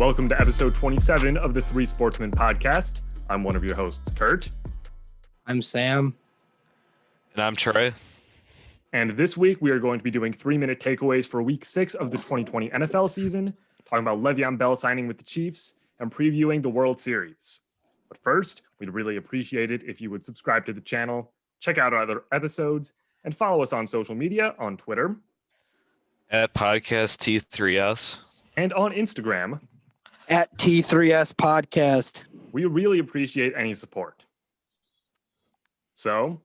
Welcome to episode 27 of the Three Sportsmen Podcast. I'm one of your hosts, Kurt. I'm Sam. And I'm Trey. And this week we are going to be doing 3-minute takeaways for week 6 of the 2020 NFL season, talking about Le'Veon Bell signing with the Chiefs, and previewing the World Series. But first, we'd really appreciate it if you would subscribe to the channel, check out our other episodes, and follow us on social media on Twitter. At Podcast T3S. And on Instagram. At T3S Podcast. We really appreciate any support. So,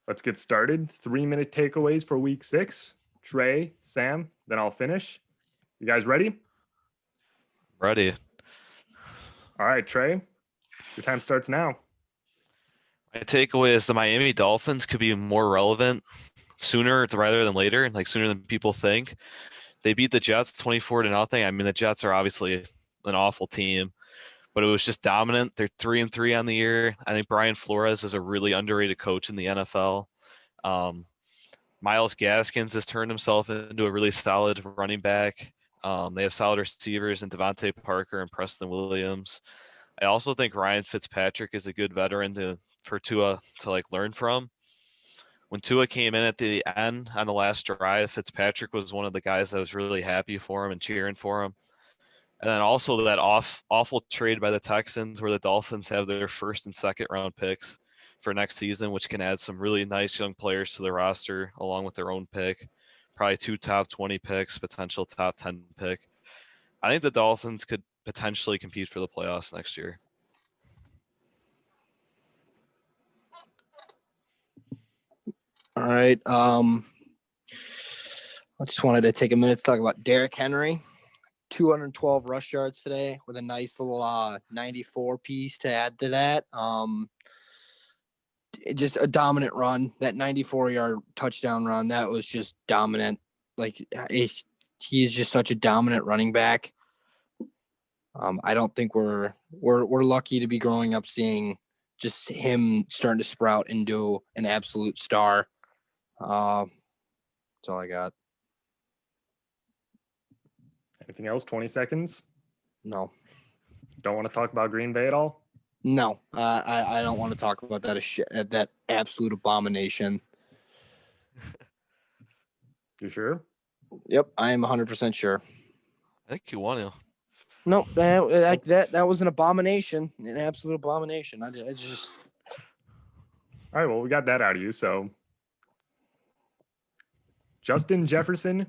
let's get started. 3-minute takeaways for week 6. Trey, Sam, then I'll finish. You guys ready? Ready. All right, Trey, your time starts now. My takeaway is the Miami Dolphins could be more relevant sooner rather than later, like sooner than people think. They beat the Jets 24-0. I mean, the Jets are obviously an awful team, but it was just dominant. They're 3-3 on the year. I think Brian Flores is a really underrated coach in the NFL. Myles Gaskins has turned himself into a really solid running back. They have solid receivers in Devontae Parker and Preston Williams. I also think Ryan Fitzpatrick is a good veteran for Tua to learn from. When Tua came in at the end on the last drive, Fitzpatrick was one of the guys that was really happy for him and cheering for him. And then also that awful trade by the Texans where the Dolphins have their first and second round picks for next season, which can add some really nice young players to the roster along with their own pick. Probably 2 top 20 picks, potential top 10 pick. I think the Dolphins could potentially compete for the playoffs next year. All right. I just wanted to take a minute to talk about Derrick Henry. 212 rush yards today with a nice little 94 piece to add to that. Just a dominant run. That 94-yard touchdown run, that was just dominant. He is just such a dominant running back. I don't think we're lucky to be growing up seeing just him starting to sprout into an absolute star. That's all I got. Anything else? 20 seconds? No. Don't want to talk about Green Bay at all? No, I don't want to talk about that absolute abomination. You sure? Yep, I am 100% sure. I think you want to. No, that was an abomination, an absolute abomination. I just. All right, well, we got that out of you. So, Justin Jefferson,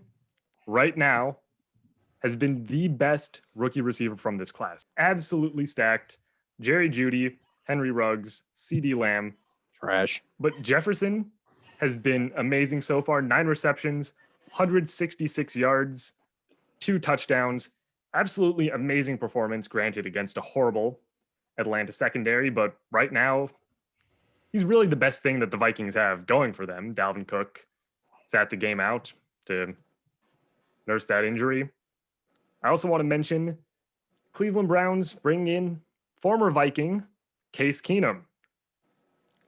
right now, has been the best rookie receiver from this class. Absolutely stacked. Jerry Jeudy, Henry Ruggs, CeeDee Lamb. Trash. But Jefferson has been amazing so far. 9 receptions, 166 yards, 2 touchdowns. Absolutely amazing performance, granted, against a horrible Atlanta secondary. But right now, he's really the best thing that the Vikings have going for them. Dalvin Cook sat the game out to nurse that injury. I also want to mention Cleveland Browns bring in former Viking Case Keenum.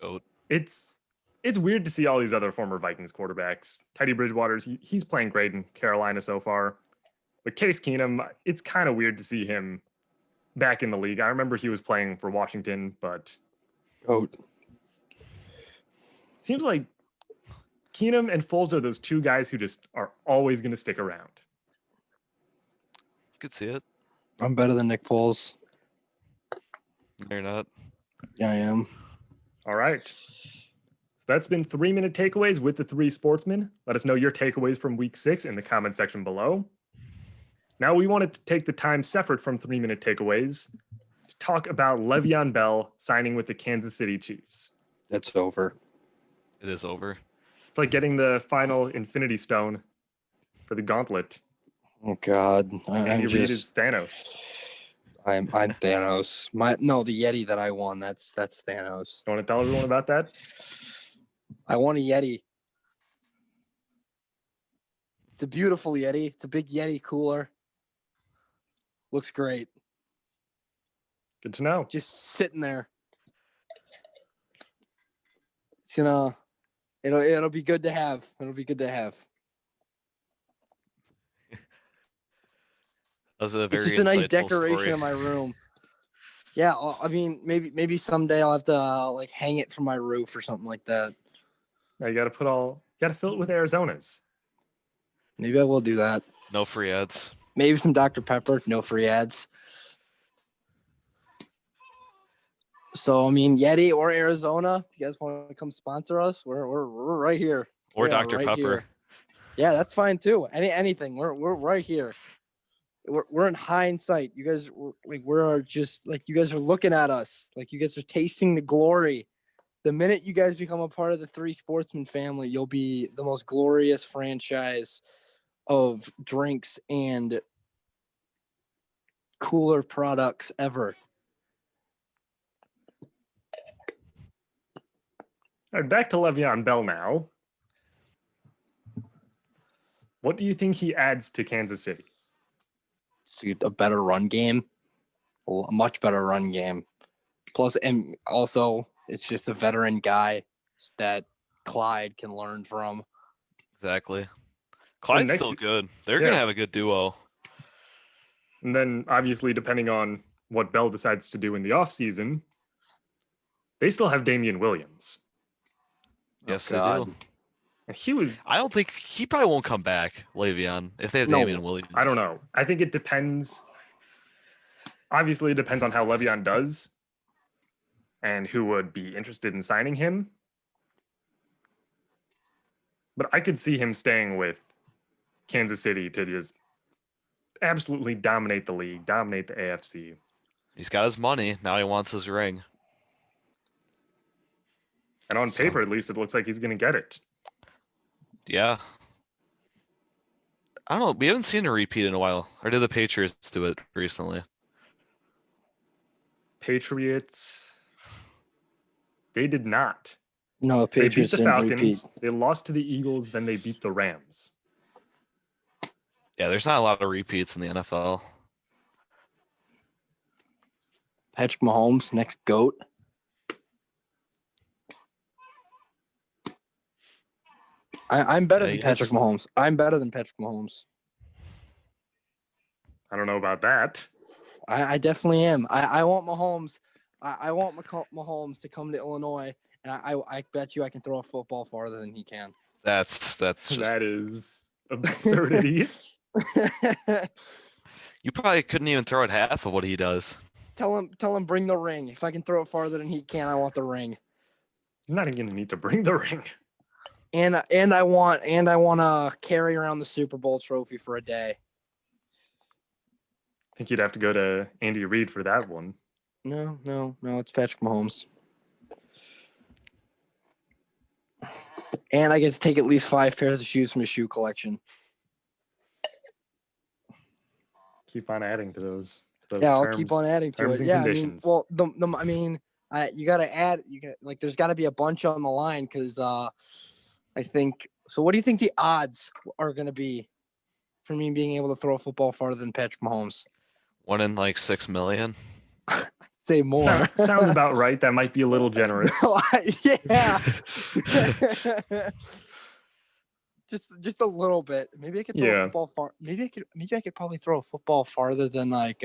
Goat. It's weird to see all these other former Vikings quarterbacks. Teddy Bridgewater, he's playing great in Carolina so far. But Case Keenum, it's kind of weird to see him back in the league. I remember he was playing for Washington, but Goat. Seems like Keenum and Foles are those two guys who just are always going to stick around. Could see it. I'm better than Nick Foles. You're not. Yeah, I am. All right. So that's been 3-minute takeaways with the Three Sportsmen. Let us know your takeaways from week 6 in the comment section below. Now we wanted to take the time separate from 3-minute takeaways to talk about Le'Veon Bell signing with the Kansas City Chiefs. That's over. It is over. It's like getting the final Infinity Stone for the Gauntlet. Oh God! Andy Reid is Thanos. I'm Thanos. The Yeti that I won. That's Thanos. You want to tell everyone about that? I won a Yeti. It's a beautiful Yeti. It's a big Yeti cooler. Looks great. Good to know. Just sitting there. It's it'll be good to have. It'll be good to have. That was a It's very just a nice insightful decoration story. in my room. Yeah, I mean, maybe someday I'll have to like hang it from my roof or something like that. Now you got to fill it with Arizonas. Maybe I will do that. No free ads. Maybe some Dr. Pepper, no free ads. So I mean, Yeti or Arizona, if you guys want to come sponsor us, we're right here. Or We are Dr. right Pepper. here. Yeah, that's fine too. Anything. We're right here. We're in hindsight. You guys we're just like you guys are looking at us. Like you guys are tasting the glory. The minute you guys become a part of the Three Sportsmen family, you'll be the most glorious franchise of drinks and cooler products ever. All right, back to Le'Veon Bell now. What do you think he adds to Kansas City? A better run game, a much better run game. Plus, and also, it's just a veteran guy that Clyde can learn from. Exactly. Clyde's still good. They're going to have a good duo. And then, obviously, depending on what Bell decides to do in the offseason, they still have Damian Williams. Yes, they do. And I don't think he probably won't come back, Le'Veon, if they have Damian Williams. I don't know. I think it depends. Obviously, it depends on how Le'Veon does and who would be interested in signing him. But I could see him staying with Kansas City to just absolutely dominate the league, dominate the AFC. He's got his money. Now he wants his ring. And on paper, at least, it looks like he's going to get it. Yeah. I don't know. We haven't seen a repeat in a while. Or did the Patriots do it recently? Patriots, they did not. No, Patriots they beat the didn't Falcons. repeat. They lost to the Eagles, then they beat the Rams. Yeah, there's not a lot of repeats in the NFL. Patrick Mahomes, next GOAT. I'm better than Patrick Mahomes. I'm better than Patrick Mahomes. I don't know about that. I definitely am. I want Mahomes. I want Mahomes to come to Illinois, and I bet you I can throw a football farther than he can. That's just that is absurdity. You probably couldn't even throw it half of what he does. Tell him bring the ring. If I can throw it farther than he can, I want the ring. He's not even going to need to bring the ring. And I want to carry around the Super Bowl trophy for a day. I think you'd have to go to Andy Reid for that one. No, it's Patrick Mahomes. And I get to take at least 5 pairs of shoes from his shoe collection. Keep on adding to those. I'll keep on adding to it. Yeah, conditions. I mean, you got to add. There's got to be a bunch on the line because I think. So, what do you think the odds are going to be for me being able to throw a football farther than Patrick Mahomes? 1 in like 6 million. Say more. Sounds about right. That might be a little generous. Yeah. just a little bit. Maybe I could throw a football far. Maybe I could probably throw a football farther than like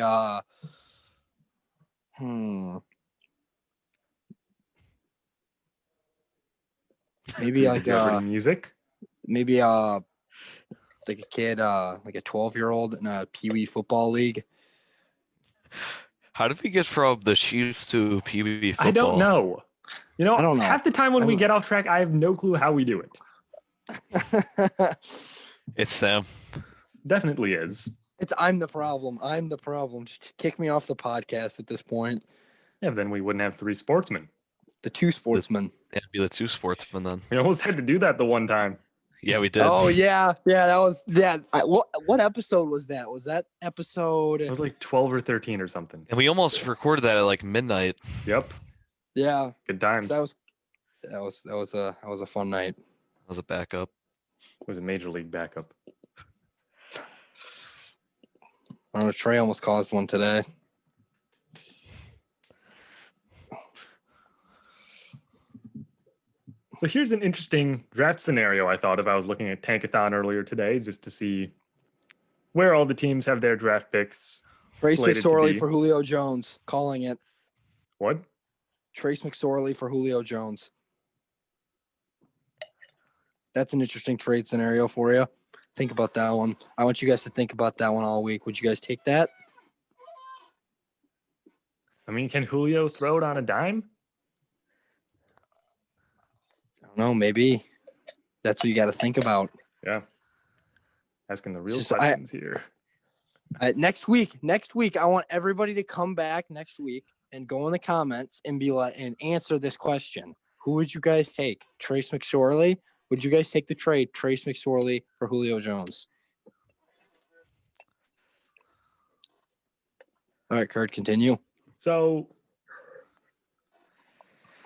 maybe like music. Maybe like a kid, like a 12-year-old in a Pee Wee football league. How did we get from the Chiefs to Pee Wee football? I don't know. I don't know. Half the time when we get off track, I have no clue how we do it. It's Sam. Definitely is. I'm the problem. Just kick me off the podcast at this point. Yeah, then we wouldn't have 3 sportsmen. The 2 sportsmen. It'd be the 2 sportsmen then. We almost had to do that the one time. Yeah, we did. Oh yeah, that was what episode was that? Was that episode? It was like 12 or 13 or something. And we almost recorded that at like midnight. Yep. Yeah. Good times. That was a fun night. That was a backup. It was a major league backup. I don't know. Trey almost caused one today. So here's an interesting draft scenario I thought of. I was looking at Tankathon earlier today just to see where all the teams have their draft picks. Trace slated to McSorley be. for Julio Jones. Calling it. What? Trace McSorley for Julio Jones. That's an interesting trade scenario for you. Think about that one. I want you guys to think about that one all week. Would you guys take that? I mean, can Julio throw it on a dime? I don't know. Maybe that's what you got to think about. Yeah. Asking the real Just- questions here. Next week, I want everybody to come back next week and go in the comments and be like and answer this question. Who would you guys take? Trace McSorley? Would you guys take the trade Trace McSorley for Julio Jones? All right, Kurt, continue. So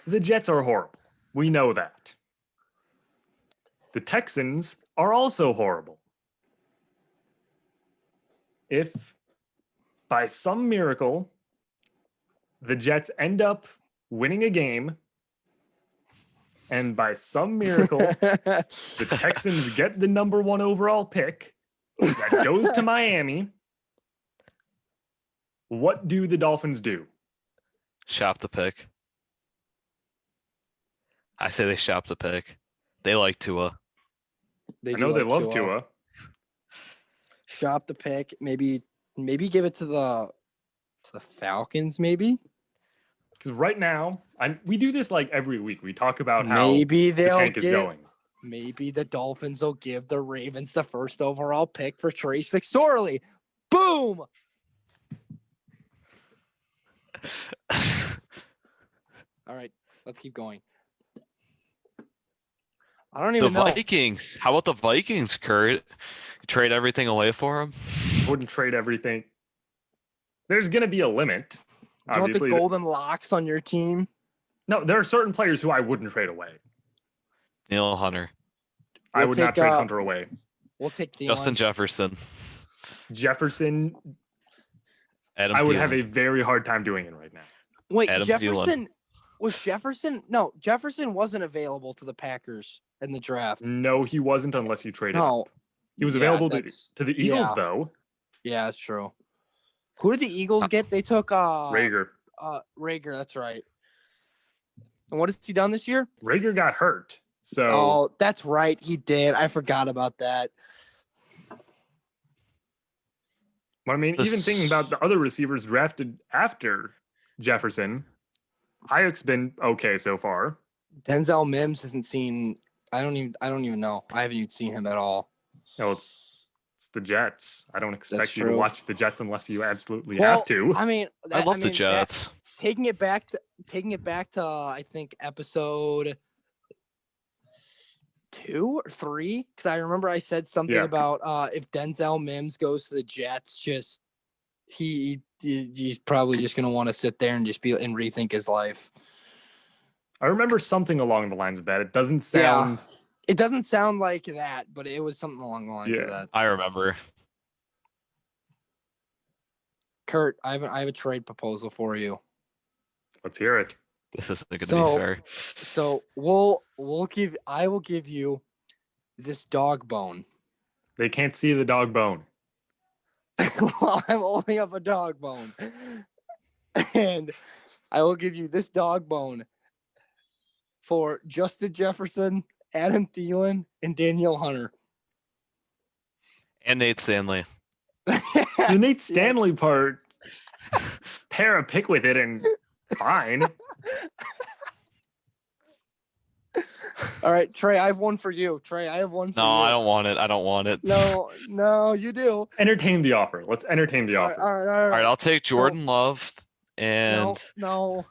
the Jets are horrible. We know that. The Texans are also horrible. If by some miracle the Jets end up winning a game, and by some miracle the Texans get the number 1 overall pick that goes to Miami, what do the Dolphins do? Shop the pick. I say they shop the pick. They like Tua. I know they love Tua. Shop the pick. Maybe give it to the Falcons. Maybe. Because right now, we do this like every week. We talk about how Maybe the they'll tank is going. Maybe the Dolphins will give the Ravens the first overall pick for Trace McSorley. Boom. All right, let's keep going. I don't The even know. Vikings. How about the Vikings, Kurt? Trade everything away for them? Wouldn't trade everything. There's going to be a limit. Do you want the Obviously, golden locks on your team? no, there are certain players who I wouldn't trade away. Neil Hunter. I We'll would not take, trade Hunter away. We'll take Thielen. Justin Jefferson. Jefferson, Adam I would Thielen. have a very hard time doing it right now. Wait, Adam Jefferson was Jefferson? No, Jefferson wasn't available to the Packers in the draft. No, he wasn't unless you traded. No, He was Yeah, available to that's- the Eagles, yeah. though. Yeah, that's true. Who did the Eagles get? They took Rager. Rager, that's right. And what has he done this year? Rager got hurt. So Oh, that's right. He did. I forgot about that. I mean, The even thinking about the other receivers drafted after Jefferson, Hayek's been okay so far. Denzel Mims hasn't seen. I don't even know. I haven't even seen him at all. No, it's the Jets. I don't expect you to true. watch the Jets unless you absolutely Well, have to. I mean, I love the that- Jets. taking it back to I think episode 2 or 3, because I remember I said something Yeah. about if Denzel Mims goes to the Jets, just he's probably just gonna want to sit there and just be and rethink his life. I remember something along the lines of that. It doesn't sound. It doesn't sound like that, but it was something along the lines of Yeah. that. I remember. Kurt, I have a trade proposal for you. Let's hear it. This isn't going to So- be fair. So I will give you this dog bone. They can't see the dog bone. While I'm holding up a dog bone. And I will give you this dog bone for Justin Jefferson, Adam Thielen, and Daniel Hunter. And Nate Stanley. The Nate Stanley part, pair a pick with it and fine. All right, Trey, I have one for you. Trey, I have one for No, you. I don't want it. I don't want it. No, you do. Entertain the offer. Let's entertain the All right, offer. all right, all All right. right, I'll take Jordan Love and No.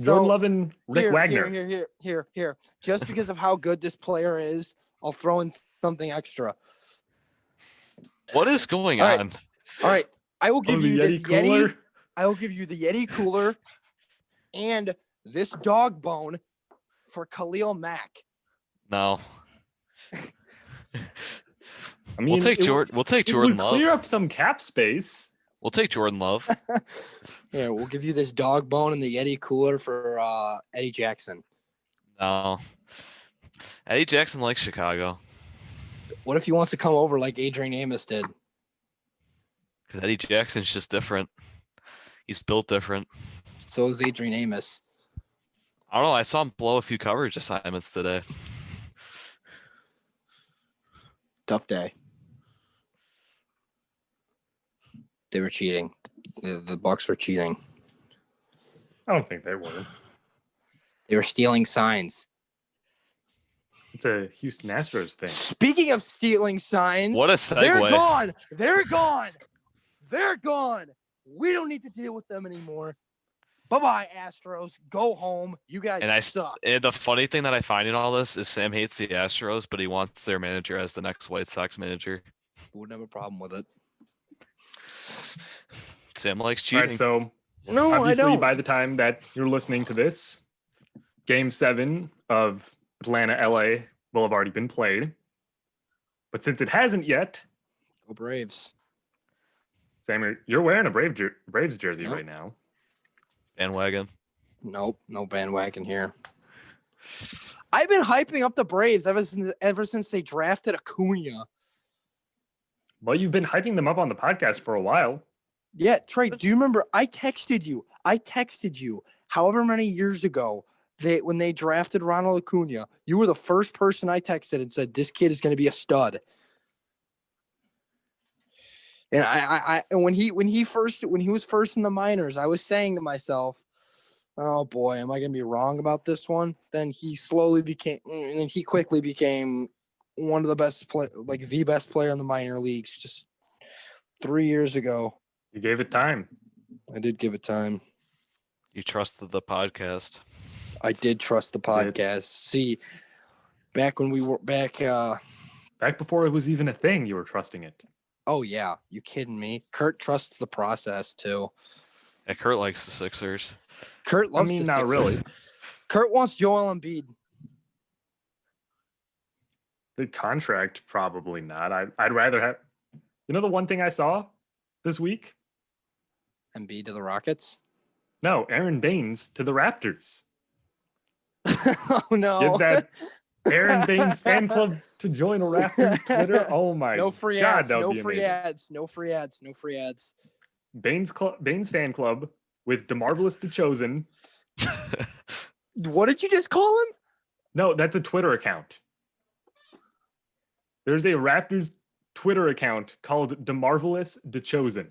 Jordan Love and Rick Wagner. Here. Just because of how good this player is, I'll throw in something extra. what is going All right. on? All right, I will Oh, give the you this Yeti Yeti. cooler. I will give you the Yeti cooler and this dog bone for Khalil Mack. No. I mean, We'll take it Jordan. We'll take It Jordan would Love. clear up some cap space. We'll take Jordan Love. Yeah, we'll give you this dog bone and the Yeti cooler for Eddie Jackson. No. Eddie Jackson likes Chicago. What if he wants to come over like Adrian Amos did? Because Eddie Jackson's just different. He's built different. So is Adrian Amos. I don't know. I saw him blow a few coverage assignments today. Tough day. They were cheating. The Bucks were cheating. I don't think they were. They were stealing signs. It's a Houston Astros thing. Speaking of stealing signs, What a segue. they're gone. They're gone. They're gone. We don't need to deal with them anymore. Bye-bye, Astros. Go home. You guys suck. And the funny thing that I find in all this is Sam hates the Astros, but he wants their manager as the next White Sox manager. Wouldn't have a problem with it. Sam likes All cheating. right, so No, obviously I don't. by the time that you're listening to this, Game 7 of Atlanta-LA will have already been played. But since it hasn't yet, Go Braves. Sam, you're wearing a Braves jersey Yep. right now. Bandwagon. Nope, no bandwagon here. I've been hyping up the Braves ever since they drafted Acuna. Well, you've been hyping them up on the podcast for a while. Yeah, Trey, do you remember I texted you however many years ago when they drafted Ronald Acuna. You were the first person I texted and said this kid is going to be a stud. And I when he was first in the minors, I was saying to myself, "Oh boy, am I going to be wrong about this one?" Then he quickly became one of the best the best player in the minor leagues just 3 years ago. You gave it time. I did give it time. You trusted the podcast. I did trust the podcast. See, back when we were back. Back before it was even a thing, you were trusting it. Oh yeah, you kidding me? Kurt trusts the process too. Yeah, Kurt likes the Sixers. Kurt loves the not Sixers. really. Kurt wants Joel Embiid. The contract, probably not. I'd rather have. You know the one thing I saw this week? Embiid to the Rockets. No, Aaron Baines to the Raptors. Oh no! Give that Aaron Baines fan club to join a Raptors Twitter. Oh my no free God, ads. that would No be free amazing. ads. No free ads. No free ads. Baines fan club with DeMarvelous DeChosen. What did you just call him? No, that's a Twitter account. There's a Raptors Twitter account called DeMarvelous DeChosen.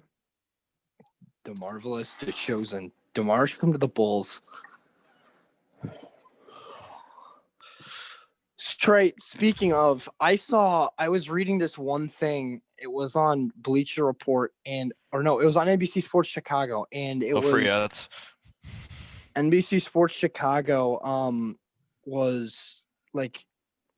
The marvelous, the chosen. DeMar should come to the Bulls. Straight. Speaking of, I was reading this one thing. It was on Bleacher Report it was on NBC Sports Chicago, and it No was free ads. NBC Sports Chicago. Was like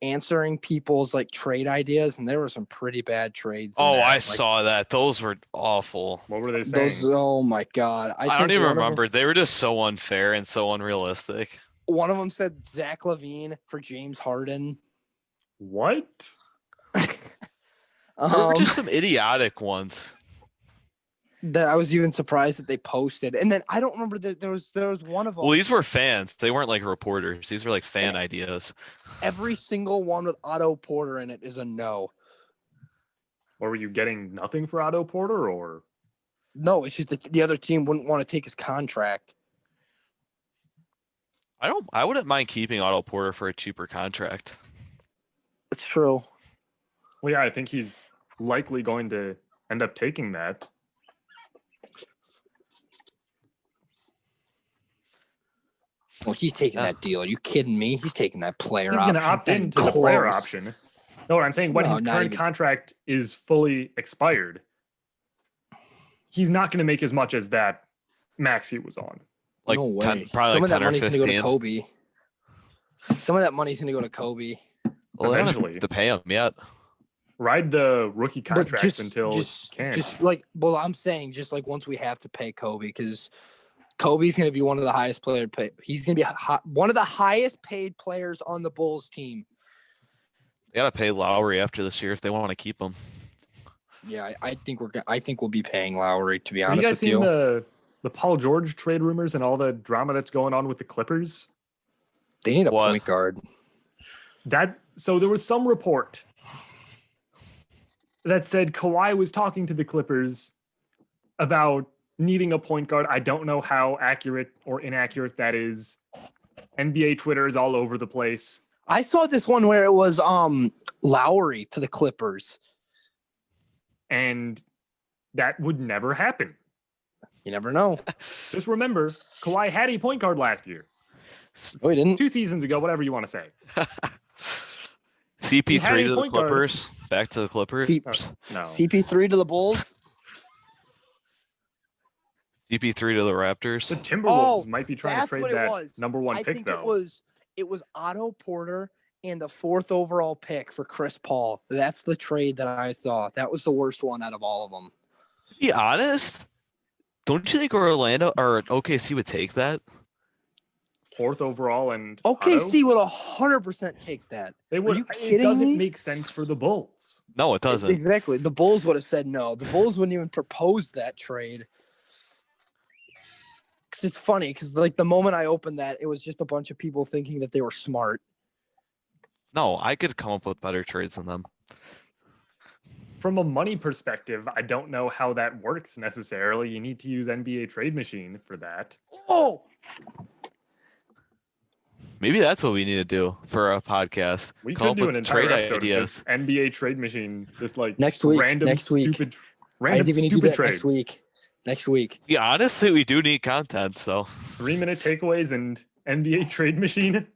answering people's like trade ideas, and there were some pretty bad trades. in Oh, there. I Like, saw that. Those were awful. What were they saying? oh my God. I don't even remember. They were just so unfair and so unrealistic. One of them said Zach LaVine for James Harden. What? There were just some idiotic ones. That I was even surprised that they posted. And then I don't remember that there was one of them. Well, these were fans. They weren't like reporters. These were like fan ideas. Every single one with Otto Porter in it is a no. Or were you getting nothing for Otto Porter or? No, it's just the other team wouldn't want to take his contract. I wouldn't mind keeping Otto Porter for a cheaper contract. It's true. Well, yeah, I think he's likely going to end up taking that. Well, he's taking that deal. Are you kidding me? He's taking that player He's option. going to opt and into the player close. option. No, what I'm saying, when No, his not current even. contract is fully expired, he's not going to make as much as that max he was on. Like No way. 10, probably Some like of that 10 or money's going to go to 15. Kobe. Some of that money's going to go to Kobe. Well, they don't have Eventually. to pay him yet. Ride the rookie contract until you can. I'm saying just like once we have to pay Kobe, because Kobe's going to be one of the highest player pay. He's going to be one of the highest paid players on the Bulls team. They got to pay Lowry after this year if they want to keep him. Yeah, I think we'll be paying Lowry, to be Have you honest guys with seen you. the Paul George trade rumors and all the drama that's going on with the Clippers? They need a What? point guard. So there was some report that said Kawhi was talking to the Clippers about needing a point guard. I don't know how accurate or inaccurate that is. NBA Twitter is all over the place. I saw this one where it was Lowry to the Clippers. And that would never happen. You never know. Just remember, Kawhi had a point guard last year. No, he didn't. 2 seasons ago, whatever you want to say. CP3 to the Clippers. Back to the Clippers. No. CP3 to the Bulls. CP3 to the Raptors. The Timberwolves might be trying to That's trade what it that was. number one I pick, think though. it was Otto Porter and the 4th overall pick for Chris Paul. That's the trade that I thought. That was the worst one out of all of them. To be honest, don't you think Orlando or OKC would take that? 4th overall and OKC Otto? would 100% take that. They would. Are you It kidding doesn't me? make sense for the Bulls. No, it doesn't. Exactly. The Bulls would have said no. The Bulls wouldn't even propose that trade. Because it's funny, because like the moment I opened that, it was just a bunch of people thinking that they were smart. No, I could come up with better trades than them. From a money perspective, I don't know how that works necessarily. You need to use NBA Trade Machine for that. Oh, Maybe that's what we need to do for a podcast. We Come could up do with an entire trade episode ideas. of just NBA Trade Machine, just like Next week, random next week. stupid, I random think we need to do stupid that trades. next week. Yeah, honestly, we do need content. So 3-minute takeaways and NBA Trade Machine.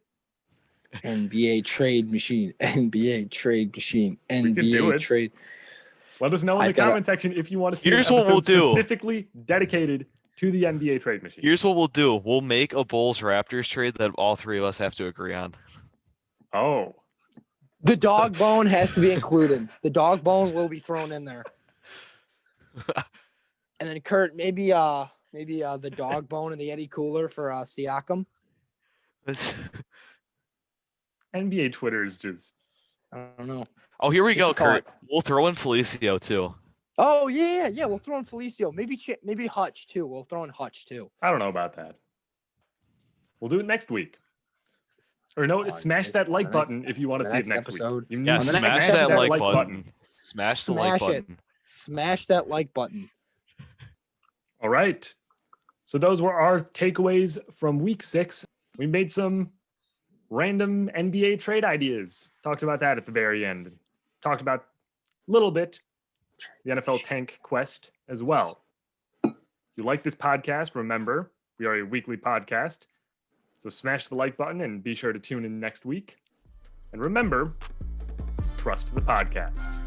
NBA Trade Machine. NBA Trade Machine. can do NBA it. Trade. Let us know in I've the got comment section if you want to see Here's an what we'll episode do. specifically dedicated to the NBA Trade Machine. here's what we'll do: we'll make a Bulls Raptors trade that all three of us have to agree on. Oh, The dog bone has to be included. The dog bone will be thrown in there. And then Kurt, maybe the dog bone and the Eddie Cooler for Siakam. NBA Twitter is just I don't know. Oh, here we Just go, a thought. Kurt. We'll throw in Felicio too. Oh yeah. We'll throw in Felicio. Maybe Hutch too. We'll throw in Hutch too. I don't know about that. We'll do it next week. Or no, On smash the that like next- button if you want to on see the it next next episode. week. You Yeah, need to the next smash episode, that like button. Smash the like Smash it. button. Smash that like button. All right. So those were our takeaways from week 6. We made some random NBA trade ideas. Talked about that at the very end. Talked about a little bit the NFL tank quest as well. If you like this podcast, remember, we are a weekly podcast. So smash the like button and be sure to tune in next week. And remember, trust the podcast.